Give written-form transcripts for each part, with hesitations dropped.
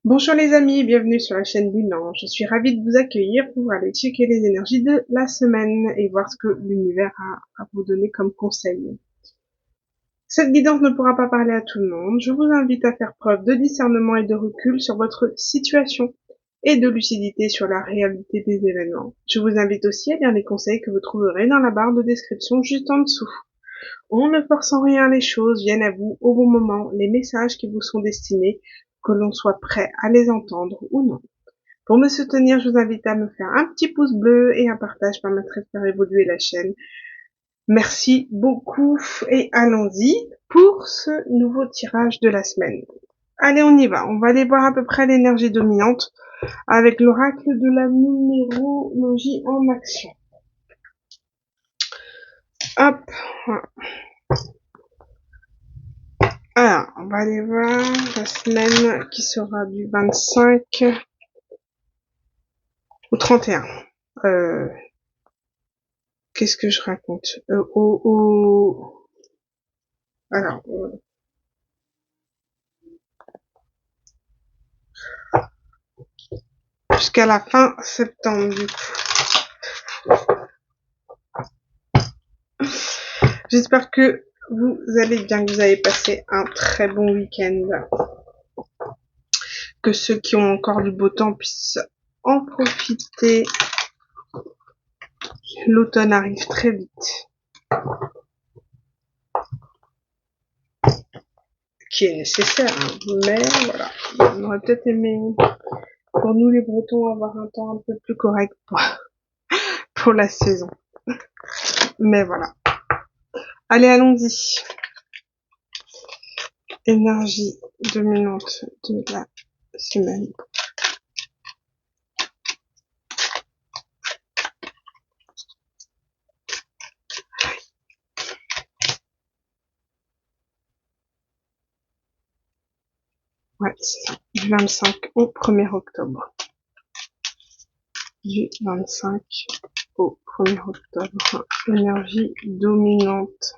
Bonjour les amis, bienvenue sur la chaîne Lunan. Je suis ravie de vous accueillir pour aller checker les énergies de la semaine et voir ce que l'univers a à vous donner comme conseil. Cette guidance ne pourra pas parler à tout le monde. Je vous invite à faire preuve de discernement et de recul sur votre situation et de lucidité sur la réalité des événements. Je vous invite aussi à lire les conseils que vous trouverez dans la barre de description juste en dessous. On ne force en rien les choses, viennent à vous au bon moment, les messages qui vous sont destinés, que l'on soit prêt à les entendre ou non. Pour me soutenir, je vous invite à me faire un petit pouce bleu et un partage permettrait de faire évoluer la chaîne. Merci beaucoup et allons-y pour ce nouveau tirage de la semaine. Allez, on y va. On va aller voir à peu près l'énergie dominante avec l'oracle de la numérologie en action. Hop. Alors, on va aller voir la semaine qui sera du 25 au 31. Qu'est-ce que je raconte Alors, jusqu'à la fin septembre, du coup. J'espère que vous allez bien, que vous avez passé un très bon week-end. Que ceux qui ont encore du beau temps puissent en profiter. L'automne arrive très vite. Qui est nécessaire, hein. Mais voilà. On aurait peut-être aimé, pour nous les Bretons, avoir un temps un peu plus correct pour la saison. Mais voilà. Allez, allons-y. Énergie dominante de la semaine. Ouais, c'est ça. Du 25 au 1er octobre. Du 25 au 1er octobre. Énergie dominante.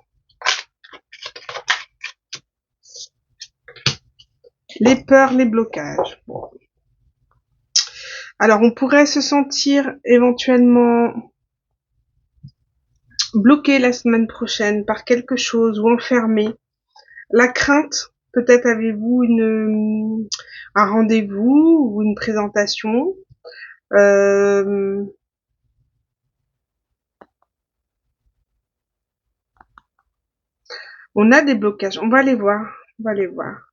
Les peurs, les blocages. Bon. Alors, on pourrait se sentir éventuellement bloqué la semaine prochaine par quelque chose ou enfermé. La crainte, peut-être avez-vous un rendez-vous ou une présentation. On a des blocages. On va les voir. On va les voir.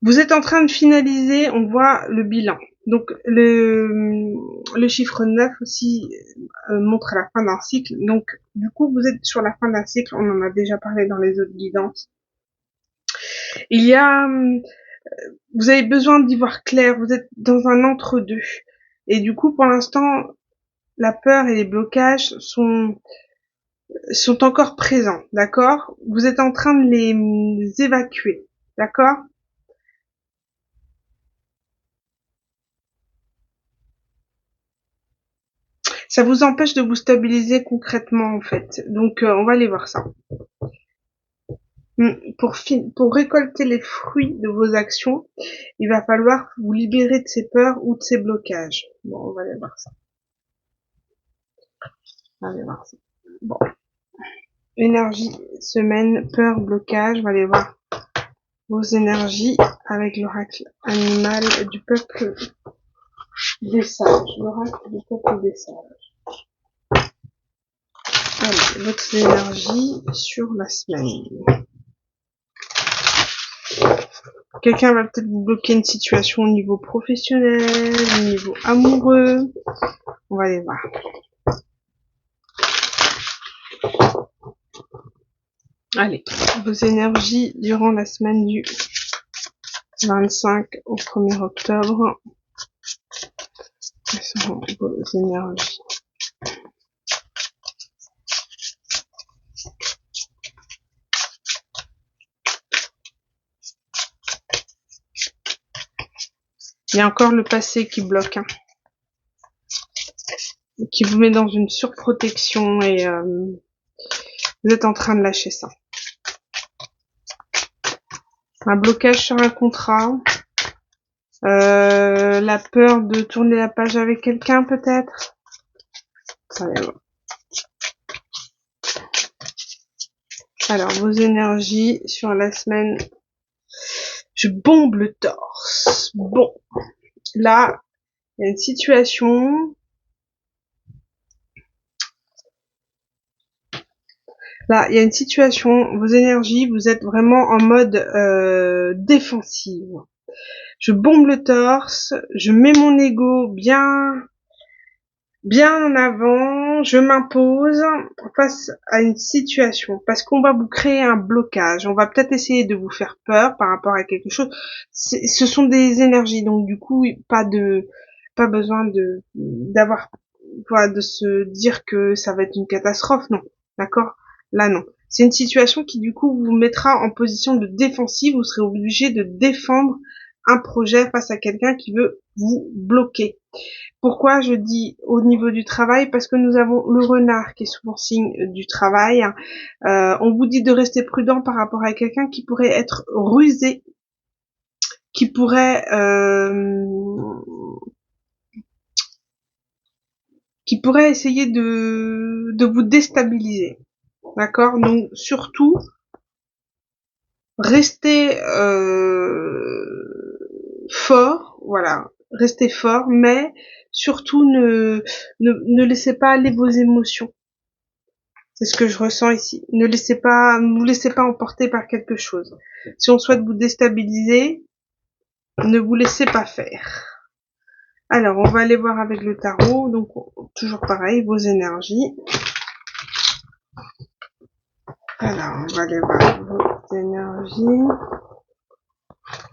Vous êtes en train de finaliser, on voit le bilan. Donc le chiffre 9 aussi montre la fin d'un cycle. Donc du coup, vous êtes sur la fin d'un cycle, on en a déjà parlé dans les autres guidances. Il y a vous avez besoin d'y voir clair, vous êtes dans un entre-deux. Et du coup, pour l'instant, la peur et les blocages sont encore présents, d'accord? Vous êtes en train de les évacuer, d'accord? Ça vous empêche de vous stabiliser concrètement, en fait. Donc, on va aller voir ça. Pour récolter les fruits de vos actions, il va falloir vous libérer de ces peurs ou de ces blocages. Bon, on va aller voir ça. On va aller voir ça. Bon. Énergie, semaine, peur, blocage. On va aller voir vos énergies avec l'oracle animal du peuple des sages. L'oracle du peuple des sages. Allez, votre énergie sur la semaine. Quelqu'un va peut-être vous bloquer une situation au niveau professionnel, au niveau amoureux. On va aller voir. Allez, vos énergies durant la semaine du 25 au 1er octobre. Quelles sont vos énergies? Il y a encore le passé qui bloque, hein, qui vous met dans une surprotection et vous êtes en train de lâcher ça. Un blocage sur un contrat. La peur de tourner la page avec quelqu'un peut-être. Allez, bon. Alors, vos énergies sur la semaine. Je bombe le torse. Bon, là, il y a une situation. Là, il y a une situation, vos énergies, vous êtes vraiment en mode défensive. Je bombe le torse, je mets mon ego bien en avant, je m'impose face à une situation, parce qu'on va vous créer un blocage, on va peut-être essayer de vous faire peur par rapport à quelque chose. Ce sont des énergies, donc du coup, pas besoin d'avoir, voilà, de se dire que ça va être une catastrophe, non, d'accord? Là, non. C'est une situation qui, du coup, vous mettra en position de défensive, vous serez obligé de défendre un projet face à quelqu'un qui veut vous bloquer. Pourquoi je dis au niveau du travail? Parce que nous avons le renard qui est souvent signe du travail. On vous dit de rester prudent par rapport à quelqu'un qui pourrait être rusé, qui pourrait essayer de vous déstabiliser. D'accord? Donc surtout, restez fort, voilà, restez fort, mais surtout ne laissez pas aller vos émotions. C'est ce que je ressens ici. Ne vous laissez pas emporter par quelque chose. Si on souhaite vous déstabiliser, ne vous laissez pas faire. Alors, on va aller voir avec le tarot. Donc, toujours pareil, vos énergies. Alors, on va aller voir vos énergies.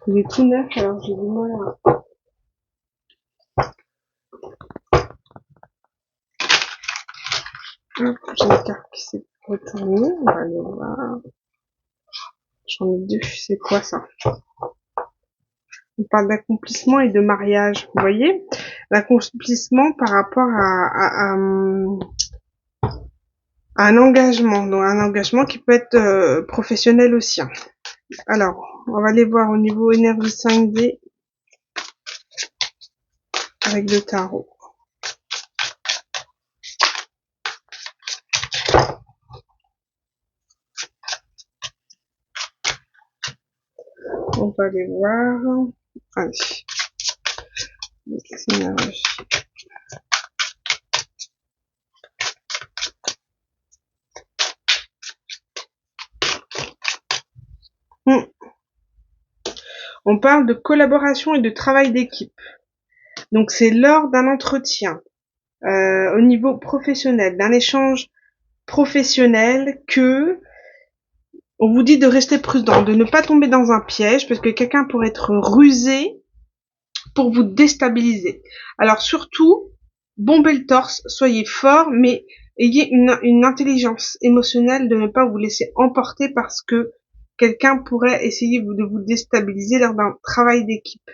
Il est tout neuf, alors j'ai du mal à... Hop, j'ai une carte qui s'est retournée. On va aller voir. J'en ai deux. C'est quoi ça? On parle d'accomplissement et de mariage. Vous voyez? L'accomplissement par rapport à un engagement. Donc, un engagement qui peut être professionnel aussi. Alors, on va aller voir au niveau énergie 5D avec le tarot. On va aller voir. Allez. Énergie. On parle de collaboration et de travail d'équipe. Donc c'est lors d'un entretien au niveau professionnel, d'un échange professionnel que on vous dit de rester prudent, de ne pas tomber dans un piège parce que quelqu'un pourrait être rusé pour vous déstabiliser. Alors surtout, bombez le torse, soyez fort, mais ayez une intelligence émotionnelle de ne pas vous laisser emporter parce que quelqu'un pourrait essayer de vous déstabiliser lors d'un travail d'équipe.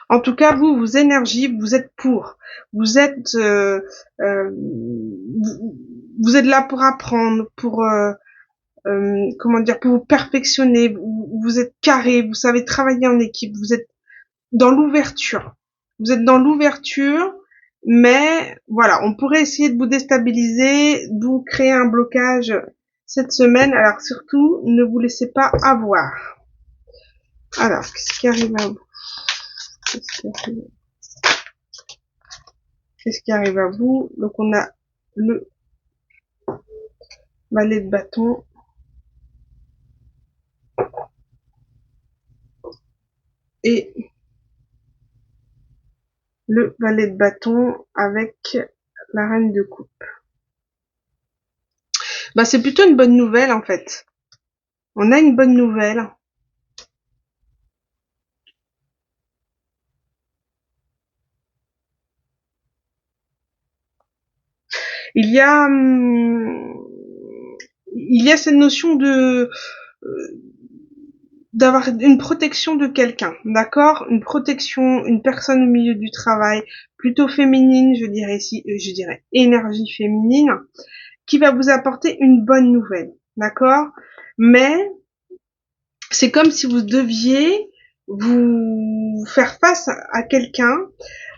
En tout cas, vos énergies, vous êtes pour. Vous êtes, vous êtes là pour apprendre, pour comment dire, pour vous perfectionner. Vous êtes carré, vous savez travailler en équipe. Vous êtes dans l'ouverture. Vous êtes dans l'ouverture, mais voilà, on pourrait essayer de vous déstabiliser, de vous créer un blocage cette semaine. Alors surtout, ne vous laissez pas avoir. Alors, qu'est-ce qui arrive à vous? Qu'est-ce qui arrive à vous? Donc on a le valet de bâton. Et le valet de bâton avec la reine de coupe. Bah, c'est plutôt une bonne nouvelle, en fait. On a une bonne nouvelle. Il y a, cette notion de, d'avoir une protection de quelqu'un, d'accord? Une protection, une personne au milieu du travail, plutôt féminine, je dirais ici, je dirais énergie féminine, qui va vous apporter une bonne nouvelle, d'accord? Mais c'est comme si vous deviez vous faire face à quelqu'un.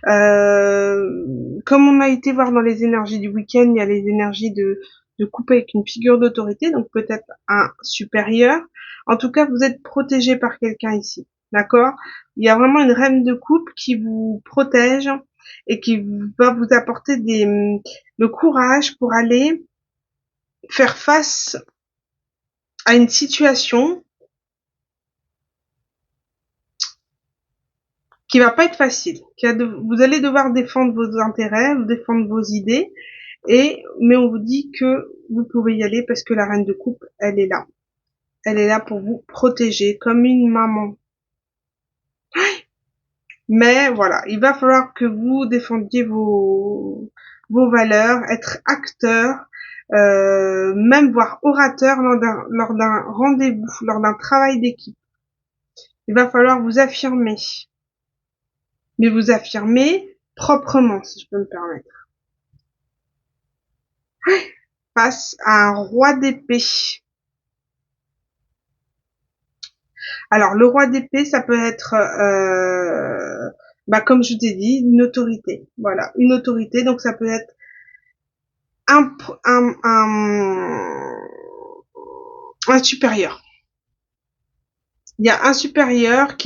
Comme on a été voir dans les énergies du week-end, il y a les énergies de couple avec une figure d'autorité, donc peut-être un supérieur. En tout cas, vous êtes protégé par quelqu'un ici, d'accord? Il y a vraiment une reine de coupe qui vous protège et qui va vous apporter le courage pour aller faire face à une situation qui va pas être facile. Vous allez devoir défendre vos intérêts, défendre vos idées, mais on vous dit que vous pouvez y aller parce que la reine de coupe, elle est là. Elle est là pour vous protéger comme une maman. Mais voilà, il va falloir que vous défendiez vos valeurs, être acteur, même voire orateur lors d'un rendez-vous, lors d'un travail d'équipe. Il va falloir vous affirmer, mais vous affirmer proprement, si je peux me permettre. Face à un roi d'épée. Alors, le roi d'épée, ça peut être, comme je t'ai dit, une autorité. Voilà, une autorité. Donc, ça peut être un, un, un, un supérieur. Il y a un supérieur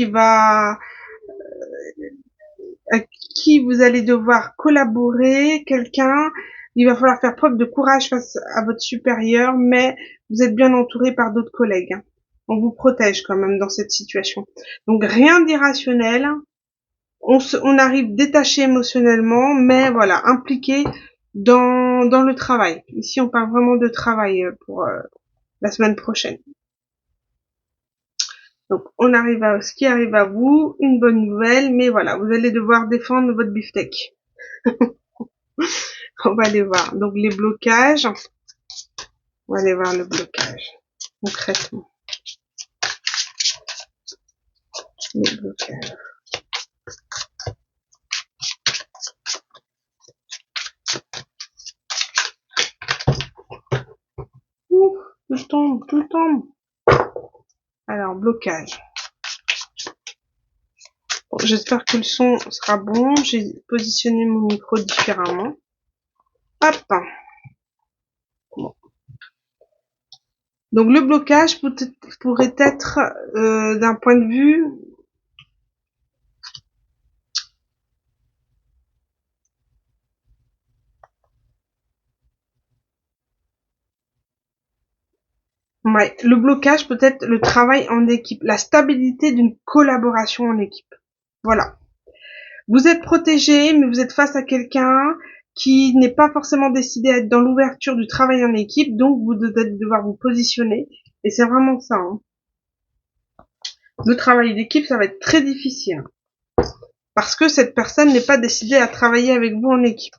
à qui vous allez devoir collaborer, quelqu'un. Il va falloir faire preuve de courage face à votre supérieur, mais vous êtes bien entouré par d'autres collègues. On vous protège quand même dans cette situation. Donc rien d'irrationnel. On arrive détaché émotionnellement, mais voilà, impliqué dans le travail. Ici, on parle vraiment de travail pour la semaine prochaine. Donc, on arrive à ce qui arrive à vous, une bonne nouvelle, mais voilà, vous allez devoir défendre votre beefsteak. On va aller voir. Donc, les blocages. On va aller voir le blocage, concrètement. Les blocages. Ouh, tout tombe, tout tombe. Alors, blocage. Bon, j'espère que le son sera bon. J'ai positionné mon micro différemment. Hop. Bon. Donc, le blocage pourrait être, d'un point de vue ouais, le blocage peut être le travail en équipe, la stabilité d'une collaboration en équipe. Voilà. Vous êtes protégé, mais vous êtes face à quelqu'un qui n'est pas forcément décidé à être dans l'ouverture du travail en équipe, donc vous allez devoir vous positionner. Et c'est vraiment ça. Hein. Le travail d'équipe, ça va être très difficile. Parce que cette personne n'est pas décidée à travailler avec vous en équipe.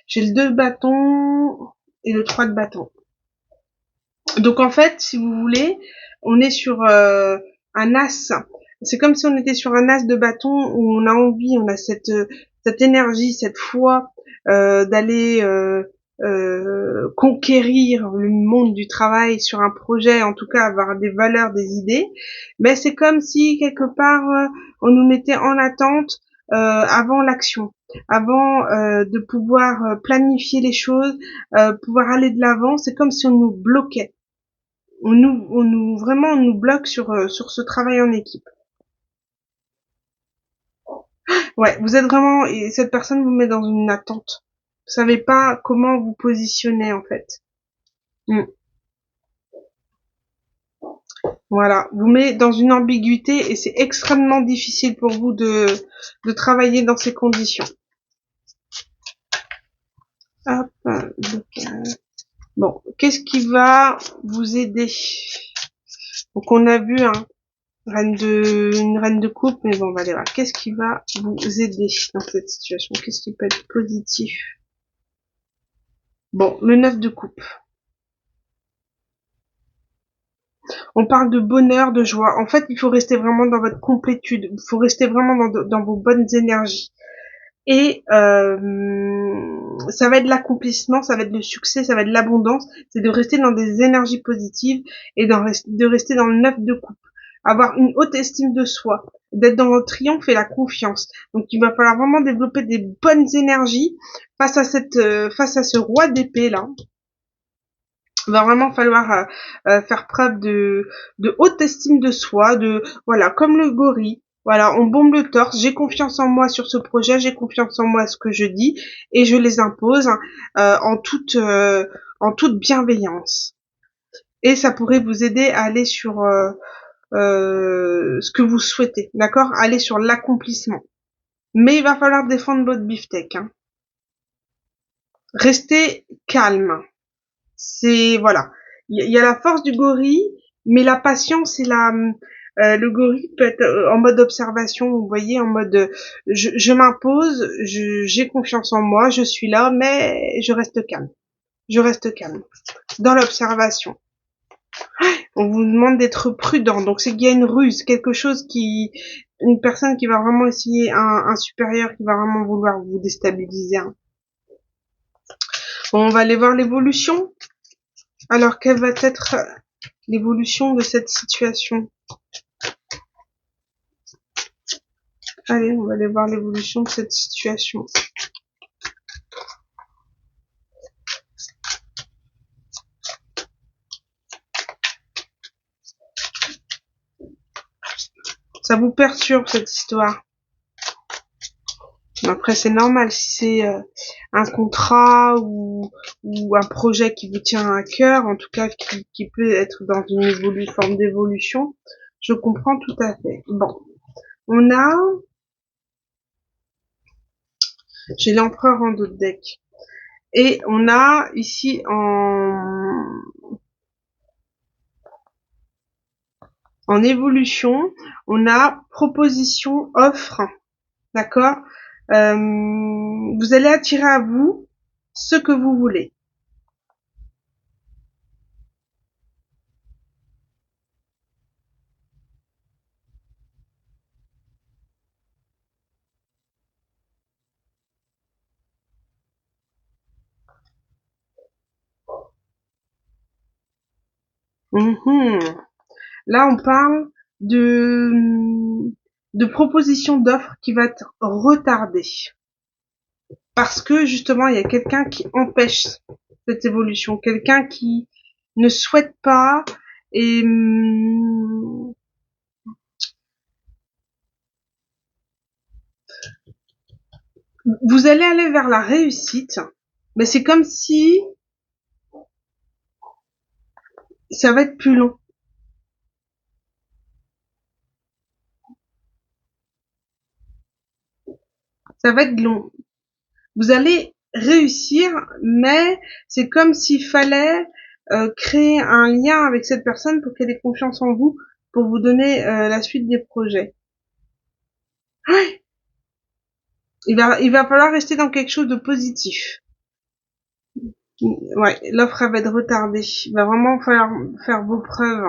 J'ai le 2 de bâton et le 3 de bâton. Donc en fait, si vous voulez, on est sur un as. C'est comme si on était sur un as de bâton où on a envie, on a cette énergie, cette foi d'aller conquérir le monde du travail sur un projet, en tout cas avoir des valeurs, des idées. Mais c'est comme si quelque part on nous mettait en attente avant l'action, avant de pouvoir planifier les choses, pouvoir aller de l'avant. C'est comme si on nous bloquait. Vraiment, on nous bloque sur ce travail en équipe. Ouais, vous êtes vraiment, et cette personne vous met dans une attente. Vous savez pas comment vous positionner, en fait. Mm. Voilà. Vous met dans une ambiguïté et c'est extrêmement difficile pour vous de travailler dans ces conditions. Hop, bon, qu'est-ce qui va vous aider? Donc, on a vu, hein, une reine de coupe, mais bon, on va aller voir. Qu'est-ce qui va vous aider dans cette situation? Qu'est-ce qui peut être positif? Bon, le 9 de coupe. On parle de bonheur, de joie. En fait, il faut rester vraiment dans votre complétude. Il faut rester vraiment dans vos bonnes énergies. Et ça va être l'accomplissement, ça va être le succès, ça va être l'abondance. C'est de rester dans des énergies positives et de rester dans le 9 de coupe. avoir une haute estime de soi, d'être dans le triomphe et la confiance. Donc il va falloir vraiment développer des bonnes énergies face à face à ce roi d'épée là. Il va vraiment falloir faire preuve de haute estime de soi, voilà, comme le gorille. Voilà, on bombe le torse, j'ai confiance en moi sur ce projet, j'ai confiance en moi ce que je dis, et je les impose en toute bienveillance. Et ça pourrait vous aider à aller sur ce que vous souhaitez, d'accord? Aller sur l'accomplissement. Mais il va falloir défendre votre beefsteak, hein. Restez calme. C'est voilà, il y a la force du gorille, mais la patience et le gorille peut être en mode observation, vous voyez, en mode je m'impose, j'ai confiance en moi, je suis là, mais je reste calme. Je reste calme dans l'observation. On vous demande d'être prudent, donc c'est qu'il y a une ruse, une personne qui va vraiment essayer, un supérieur qui va vraiment vouloir vous déstabiliser, hein. Bon, on va aller voir l'évolution. Alors, quelle va être l'évolution de cette situation? Allez, on va aller voir l'évolution de cette situation. Ça vous perturbe cette histoire. Après, c'est normal si c'est un contrat ou un projet qui vous tient à cœur, en tout cas qui peut être dans une forme d'évolution. Je comprends tout à fait. Bon, j'ai l'empereur en dos de deck. Et on a ici en évolution, on a proposition, offre, d'accord? Vous allez attirer à vous ce que vous voulez. Mhm. Là, on parle de proposition d'offre qui va être retardée. Parce que justement, il y a quelqu'un qui empêche cette évolution, quelqu'un qui ne souhaite pas et vous allez aller vers la réussite, mais c'est comme si ça va être plus long. Ça va être long. Vous allez réussir, mais c'est comme s'il fallait créer un lien avec cette personne pour qu'elle ait confiance en vous, pour vous donner la suite des projets. Ouais. Il va falloir rester dans quelque chose de positif. Ouais, l'offre elle va être retardée. Il va vraiment falloir faire vos preuves,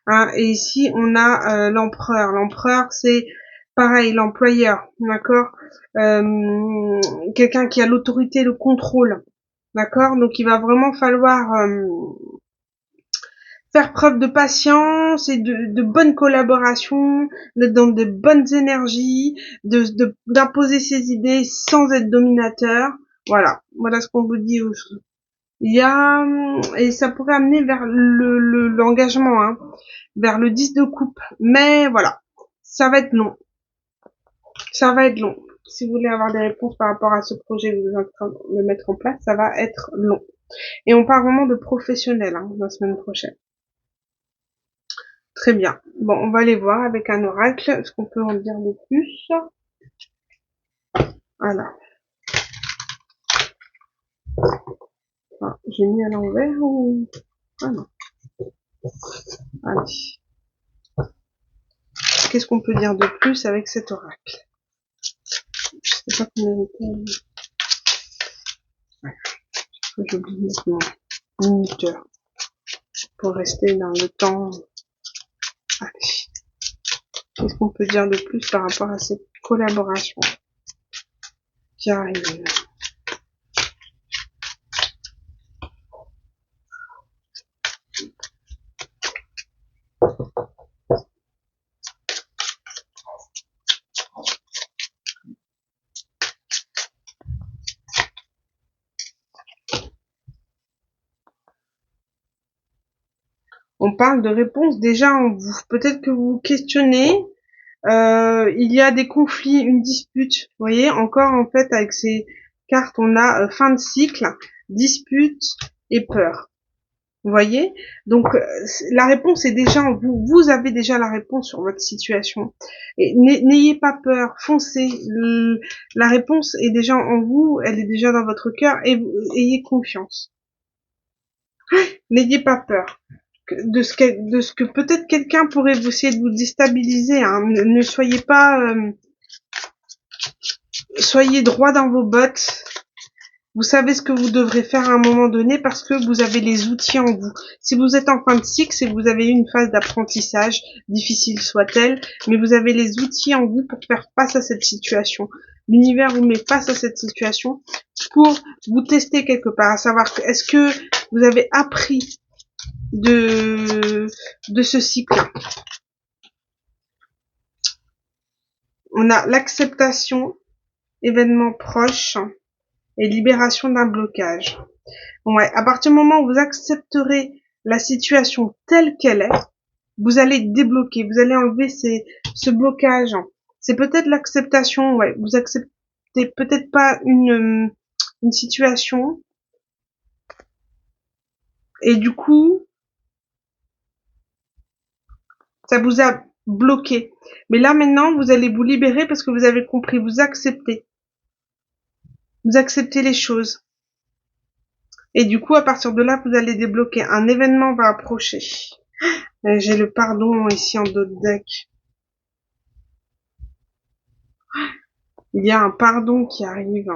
hein. Et ici on a l'empereur. L'empereur c'est pareil, l'employeur, d'accord. Quelqu'un qui a l'autorité, le contrôle, d'accord. Donc il va vraiment falloir faire preuve de patience et de bonne collaboration, d'être dans de bonnes énergies, d'imposer ses idées sans être dominateur. Voilà ce qu'on vous dit. Il y a et ça pourrait amener vers l'engagement, hein, vers le 10 de coupe. Mais voilà, ça va être long. Ça va être long. Si vous voulez avoir des réponses par rapport à ce projet que vous êtes en train de mettre en place, ça va être long. Et on parle vraiment de professionnels, hein, la semaine prochaine. Très bien. Bon, on va aller voir avec un oracle ce qu'on peut en dire de plus. Voilà. Ah, j'ai mis à l'envers ou... Ah non. Allez. Qu'est-ce qu'on peut dire de plus avec cet oracle? Je sais pas combien de temps. Ouais. J'oublie maintenant. Minuteur. Pour rester dans le temps. Allez. Qu'est-ce qu'on peut dire de plus par rapport à cette collaboration qui arrive? on parle de réponses déjà en vous. Peut-être que vous vous questionnez. Il y a des conflits, une dispute. Vous voyez, encore en fait avec ces cartes, on a fin de cycle, dispute et peur. Vous voyez? Donc la réponse est déjà en vous. Vous avez déjà la réponse sur votre situation. Et n'ayez pas peur, foncez. La réponse est déjà en vous, elle est déjà dans votre cœur et ayez confiance. N'ayez pas peur de ce que peut-être quelqu'un pourrait vous essayer de vous déstabiliser. Hein. Ne soyez pas, soyez droit dans vos bottes. Vous savez ce que vous devrez faire à un moment donné parce que vous avez les outils en vous. Si vous êtes en fin de cycle, c'est que vous avez eu une phase d'apprentissage, difficile soit-elle, mais vous avez les outils en vous pour faire face à cette situation. L'univers vous met face à cette situation pour vous tester quelque part, à savoir est-ce que vous avez appris de ce cycle. On a l'acceptation, événement proche, et libération d'un blocage. Ouais, à partir du moment où vous accepterez la situation telle qu'elle est, vous allez débloquer, vous allez enlever ce blocage. C'est peut-être l'acceptation, ouais, vous acceptez peut-être pas une situation, et du coup, ça vous a bloqué. Mais là, maintenant, vous allez vous libérer parce que vous avez compris, vous acceptez. Vous acceptez les choses. Et du coup, à partir de là, vous allez débloquer. Un événement va approcher. J'ai le pardon ici en dos de deck. Il y a un pardon qui arrive.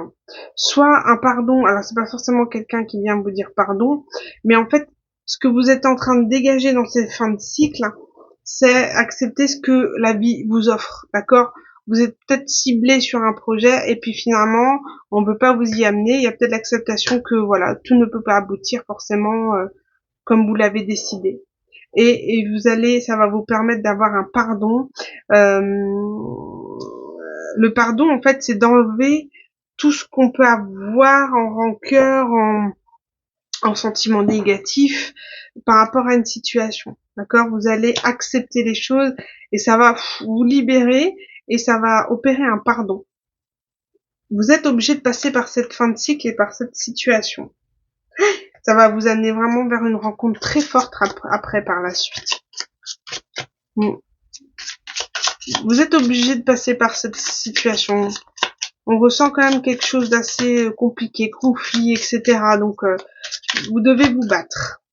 Soit un pardon, alors c'est pas forcément quelqu'un qui vient vous dire pardon, mais en fait, ce que vous êtes en train de dégager dans cette fin de cycle, c'est accepter ce que la vie vous offre, d'accord? Vous êtes peut-être ciblé sur un projet et puis finalement, on peut pas vous y amener. Il y a peut-être l'acceptation que voilà, tout ne peut pas aboutir forcément comme vous l'avez décidé. Et vous allez, ça va vous permettre d'avoir un pardon. Le pardon, en fait, c'est d'enlever tout ce qu'on peut avoir en rancœur, en sentiment négatif par rapport à une situation. D'accord? Vous allez accepter les choses et ça va vous libérer et ça va opérer un pardon. Vous êtes obligé de passer par cette fin de cycle et par cette situation. Ça va vous amener vraiment vers une rencontre très forte après par la suite. Vous êtes obligé de passer par cette situation. On ressent quand même quelque chose d'assez compliqué, conflit, etc. Donc, vous devez vous battre.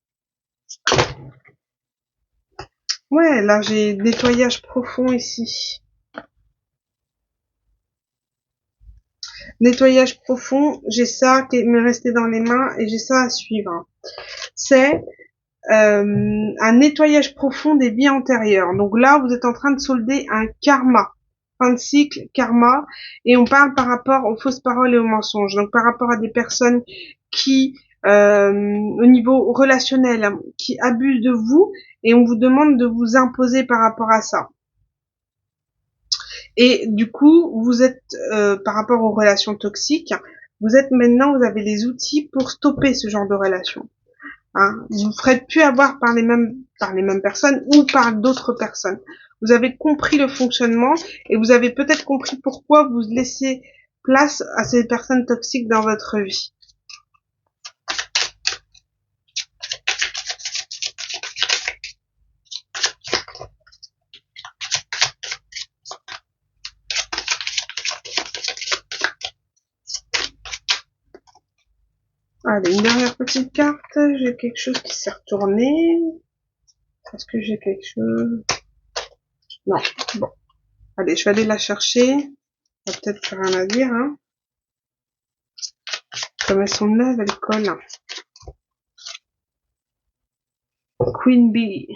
Ouais, là, j'ai nettoyage profond ici. Nettoyage profond, j'ai ça qui me resté dans les mains et j'ai ça à suivre. C'est un nettoyage profond des vies antérieures. Donc là, vous êtes en train de solder un karma. Fin de cycle, karma, et on parle par rapport aux fausses paroles et aux mensonges. Donc par rapport à des personnes qui, au niveau relationnel, hein, qui abusent de vous, et on vous demande de vous imposer par rapport à ça. Et du coup, vous êtes, par rapport aux relations toxiques, vous avez les outils pour stopper ce genre de relations. Hein, vous ne ferez plus avoir par les mêmes personnes ou par d'autres personnes. Vous avez compris le fonctionnement et vous avez peut-être compris pourquoi vous laissez place à ces personnes toxiques dans votre vie. Allez, une dernière petite carte. J'ai quelque chose qui s'est retourné. Est-ce que j'ai quelque chose? Non. Bon. Allez, je vais aller la chercher. Ça va peut-être faire rien à dire, hein. Comme elles sont neuves, elles collent. Queen Bee.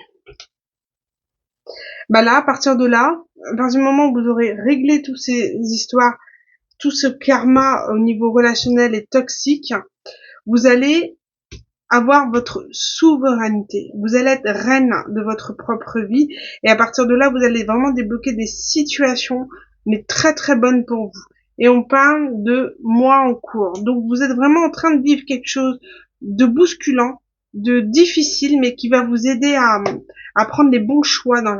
Bah là, à partir du moment où vous aurez réglé toutes ces histoires, tout ce karma au niveau relationnel et toxique, vous allez avoir votre souveraineté. Vous allez être reine de votre propre vie et à partir de là, vous allez vraiment débloquer des situations mais très très bonnes pour vous. Et on parle de mois en cours. Donc vous êtes vraiment en train de vivre quelque chose de bousculant de difficile, mais qui va vous aider à prendre les bons choix dans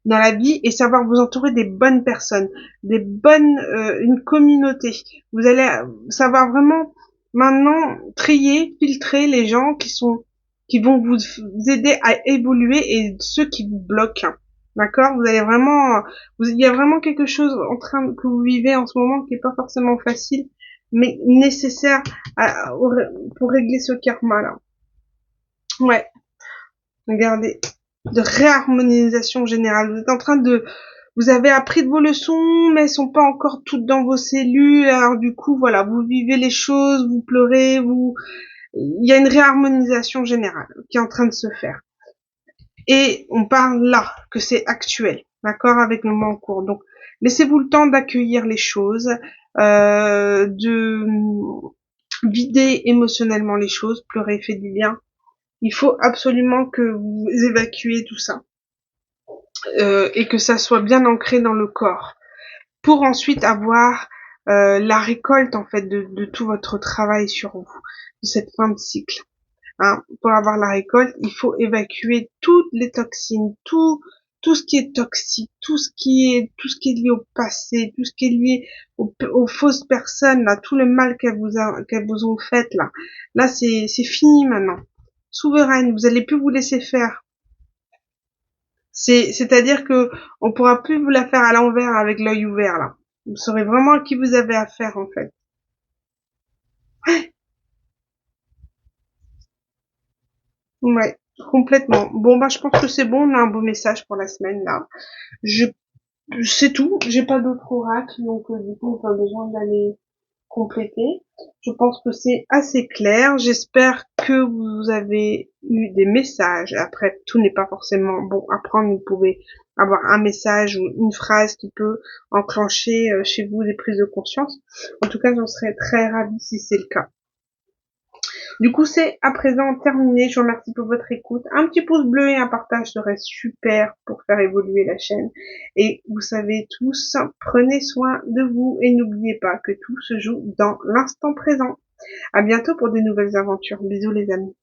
la vie et savoir vous entourer des bonnes personnes, une communauté. Vous allez savoir vraiment maintenant trier, filtrer les gens qui vont vous aider à évoluer et ceux qui vous bloquent. D'accord? Vous allez vraiment, il y a vraiment quelque chose que vous vivez en ce moment qui est pas forcément facile, mais nécessaire pour régler ce karma-là. Ouais. Regardez. De réharmonisation générale. Vous êtes en train vous avez appris de vos leçons, mais elles sont pas encore toutes dans vos cellules. Alors du coup, voilà, vous vivez les choses, vous pleurez, il y a une réharmonisation générale qui est en train de se faire. Et on parle là, que c'est actuel, d'accord, avec le moment en cours. Donc, laissez-vous le temps d'accueillir les choses, de vider émotionnellement les choses, pleurer fait du bien. Il faut absolument que vous évacuez tout ça, et que ça soit bien ancré dans le corps, pour ensuite avoir la récolte en fait de tout votre travail sur vous, de cette fin de cycle. Hein, pour avoir la récolte, il faut évacuer toutes les toxines, tout ce qui est toxique, tout ce qui est lié au passé, tout ce qui est lié aux fausses personnes, là, tout le mal qu'elles vous ont fait, là. Là, c'est fini maintenant. Souveraine, vous allez plus vous laisser faire. C'est-à-dire que on pourra plus vous la faire à l'envers avec l'œil ouvert, là. Vous saurez vraiment à qui vous avez affaire, en fait. Ouais, complètement. Bon, bah, je pense que c'est bon, on a un beau message pour la semaine, là. Je C'est tout, j'ai pas d'autres oracles, donc du coup, pas besoin d'aller compléter. Je pense que c'est assez clair. J'espère que vous avez eu des messages. Après, tout n'est pas forcément bon à prendre. Vous pouvez avoir un message ou une phrase qui peut enclencher chez vous des prises de conscience. En tout cas, j'en serais très ravie si c'est le cas. Du coup, c'est à présent terminé. Je vous remercie pour votre écoute. Un petit pouce bleu et un partage serait super pour faire évoluer la chaîne. Et vous savez tous, prenez soin de vous et n'oubliez pas que tout se joue dans l'instant présent. À bientôt pour de nouvelles aventures. Bisous les amis.